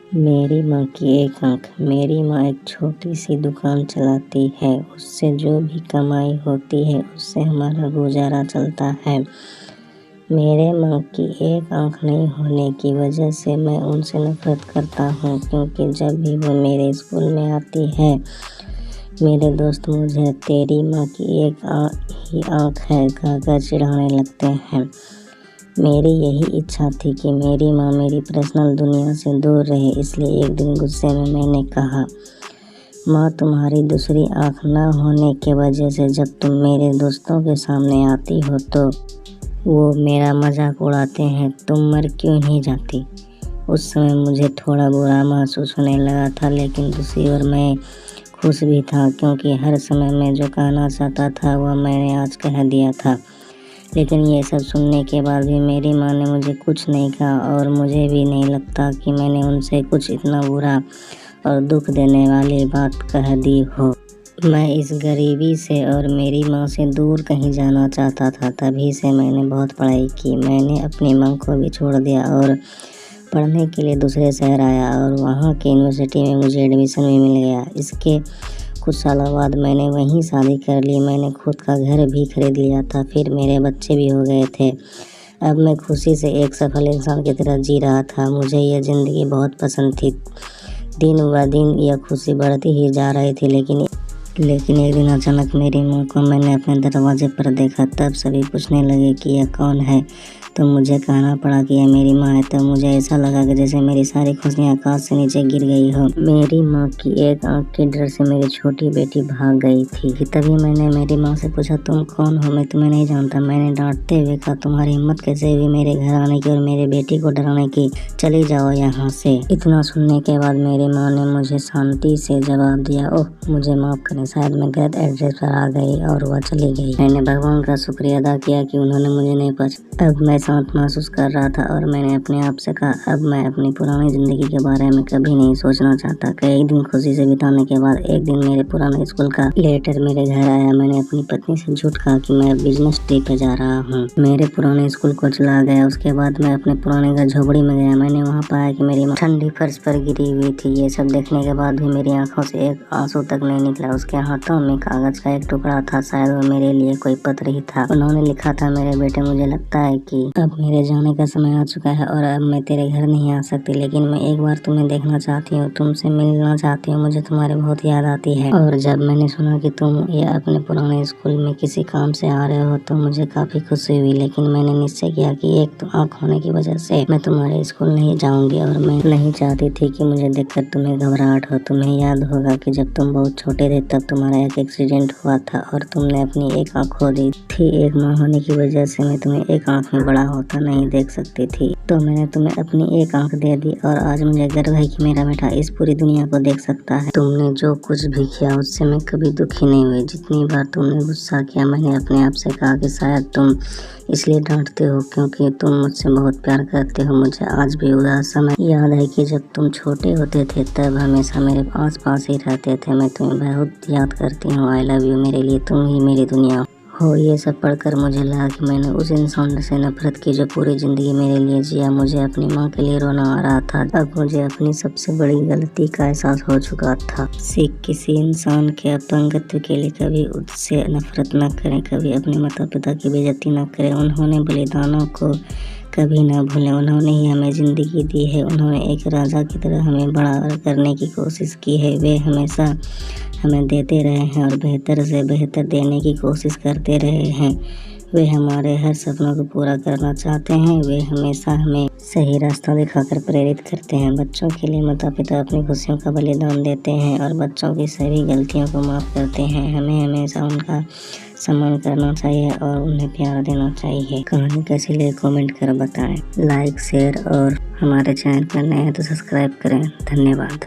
मेरी माँ की एक आँख। मेरी माँ एक छोटी सी दुकान चलाती है। उससे जो भी कमाई होती है उससे हमारा गुजारा चलता है। मेरे माँ की एक आँख नहीं होने की वजह से मैं उनसे नफरत करता हूँ, क्योंकि जब भी वो मेरे स्कूल में आती है मेरे दोस्त मुझे तेरी माँ की एक ही आँख है कहकर चिढ़ाने लगते हैं। मेरी यही इच्छा थी कि मेरी माँ मेरी पर्सनल दुनिया से दूर रहे, इसलिए एक दिन गुस्से में मैंने कहा, माँ तुम्हारी दूसरी आँख न होने के वजह से जब तुम मेरे दोस्तों के सामने आती हो तो वो मेरा मजाक उड़ाते हैं, तुम मर क्यों नहीं जाती। उस समय मुझे थोड़ा बुरा महसूस होने लगा था, लेकिन दूसरी ओर मैं खुश भी था, क्योंकि हर समय मैं जो कहना चाहता था वह मैंने आज कह दिया था। लेकिन ये सब सुनने के बाद भी मेरी माँ ने मुझे कुछ नहीं कहा, और मुझे भी नहीं लगता कि मैंने उनसे कुछ इतना बुरा और दुख देने वाली बात कह दी हो। मैं इस गरीबी से और मेरी माँ से दूर कहीं जाना चाहता था। तभी से मैंने बहुत पढ़ाई की। मैंने अपनी माँ को भी छोड़ दिया और पढ़ने के लिए दूसरे शहर आया, और वहाँ की यूनिवर्सिटी में मुझे एडमिशन भी मिल गया। इसके कुछ सालों बाद मैंने वहीं शादी कर ली। मैंने खुद का घर भी खरीद लिया था, फिर मेरे बच्चे भी हो गए थे। अब मैं खुशी से एक सफल इंसान की तरह जी रहा था। मुझे यह ज़िंदगी बहुत पसंद थी। दिन ब दिन यह खुशी बढ़ती ही जा रही थी, लेकिन एक दिन अचानक मेरी माँ को मैंने अपने दरवाजे पर देखा। तब सभी पूछने लगे कि यह कौन है, तो मुझे कहना पड़ा कि यह मेरी माँ है। तब मुझे ऐसा लगा कि जैसे मेरी सारी खुशियाँ आकाश से नीचे गिर गई हो। मेरी माँ की एक आँख के डर से मेरी छोटी बेटी भाग गई थी। तभी मैंने मेरी माँ से पूछा, तुम कौन हो, मैं तुम्हें नहीं जानता। मैंने डांटते हुए कहा, तुम्हारी हिम्मत कैसे हुई मेरे घर आने की और मेरे बेटी को डराने की, चली जाओ यहाँ से। इतना सुनने के बाद मेरी माँ ने मुझे शांति से जवाब दिया, ओह मुझे माफ़ करें, शायद मैं गलत एड्रेस पर आ गई, और वह चली गई। मैंने भगवान का शुक्रिया अदा किया कि उन्होंने मुझे नहीं पहचाना। अब मैं शांत महसूस कर रहा था, और मैंने अपने आप से कहा, अब मैं अपनी पुरानी ज़िंदगी के बारे में कभी नहीं सोचना चाहता। कई दिन खुशी से बिताने के बाद एक दिन मेरे पुराने स्कूल का लेटर मेरे घर आया। मैंने अपनी पत्नी से झूठ कहा कि मैं बिजनेस ट्रिप पे जा रहा हूँ। मेरे पुराने स्कूल को चला गया। उसके बाद मैं अपने पुराने घर झोपड़ी में गया। मैंने वहाँ पाया कि मेरी माँ ठंडी फर्श पर गिरी हुई थी। ये सब देखने के बाद भी मेरी आंखों से एक आंसू तक नहीं निकला। उसके हाथों में कागज का एक टुकड़ा था, शायद वो मेरे लिए कोई पत्र ही था। उन्होंने लिखा था, मेरे बेटे मुझे लगता है कि अब मेरे जाने का समय आ चुका है और अब मैं तेरे घर नहीं आ सकती, लेकिन मैं एक बार तुम्हें देखना चाहती हूँ, तुमसे मिलना चाहती हूँ, मुझे तुम्हारी बहुत याद आती है। और जब मैंने सुना कि तुम ये अपने पुराने स्कूल में किसी काम से आ रहे हो तो मुझे काफी खुशी हुई, लेकिन मैंने निश्चय किया कि एक तो आँख होने की वजह से मैं तुम्हारे स्कूल नहीं जाऊंगी, और मैं नहीं चाहती थी कि मुझे देखकर तुम्हें घबराहट हो। तुम्हें याद होगा कि जब तुम बहुत छोटे थे तब तुम्हारा एक एक्सीडेंट हुआ था और तुमने अपनी एक आँख खो दी थी। एक माँ होने की वजह से मैं तुम्हें एक आँख में बड़ा होता नहीं देख सकती थी, तो मैंने तुम्हें अपनी एक आँख दे दी, और आज मुझे गर्व है कि मेरा बेटा इस पूरी दुनिया को देख सकता है। तुमने जो कुछ भी किया उससे मैं कभी दुखी नहीं हुई। जितनी बार तुमने गुस्सा किया मैंने अपने आप से कहा कि शायद तुम इसलिए डांटते हो क्योंकि तुम मुझसे बहुत प्यार करते हो। मुझे आज भी उदास समय याद है कि जब तुम छोटे होते थे तब हमेशा मेरे पास ही रहते थे। मैं तुम्हें बहुत याद करती हूँ। I love you. मेरे लिए तुम ही मेरी दुनिया हो। ये सब पढ़कर मुझे लगा कि मैंने उस इंसान से नफरत की जो पूरी जिंदगी मेरे लिए जिया। मुझे अपनी माँ के लिए रोना आ रहा था। अब मुझे अपनी सबसे बड़ी गलती का एहसास हो चुका था। किसी इंसान के अपंगत्व के लिए कभी उससे नफरत न करें, कभी अपने माता पिता की बेइज्जती न करें। उन्होंने बलिदानों को कभी ना भूलें। उन्होंने ही हमें ज़िंदगी दी है। उन्होंने एक राजा की तरह हमें बड़ा करने की कोशिश की है। वे हमेशा हमें देते रहे हैं और बेहतर से बेहतर देने की कोशिश करते रहे हैं। वे हमारे हर सपनों को पूरा करना चाहते हैं। वे हमेशा हमें सही रास्ता दिखाकर प्रेरित करते हैं। बच्चों के लिए माता पिता अपनी खुशियों का बलिदान देते हैं और बच्चों की सभी गलतियों को माफ़ करते हैं। हमें हमेशा उनका सम्मान करना चाहिए और उन्हें प्यार देना चाहिए। कहानी कैसी लगी कमेंट कर बताएं। लाइक शेयर और हमारे चैनल पर नए हैं तो सब्सक्राइब करें। धन्यवाद।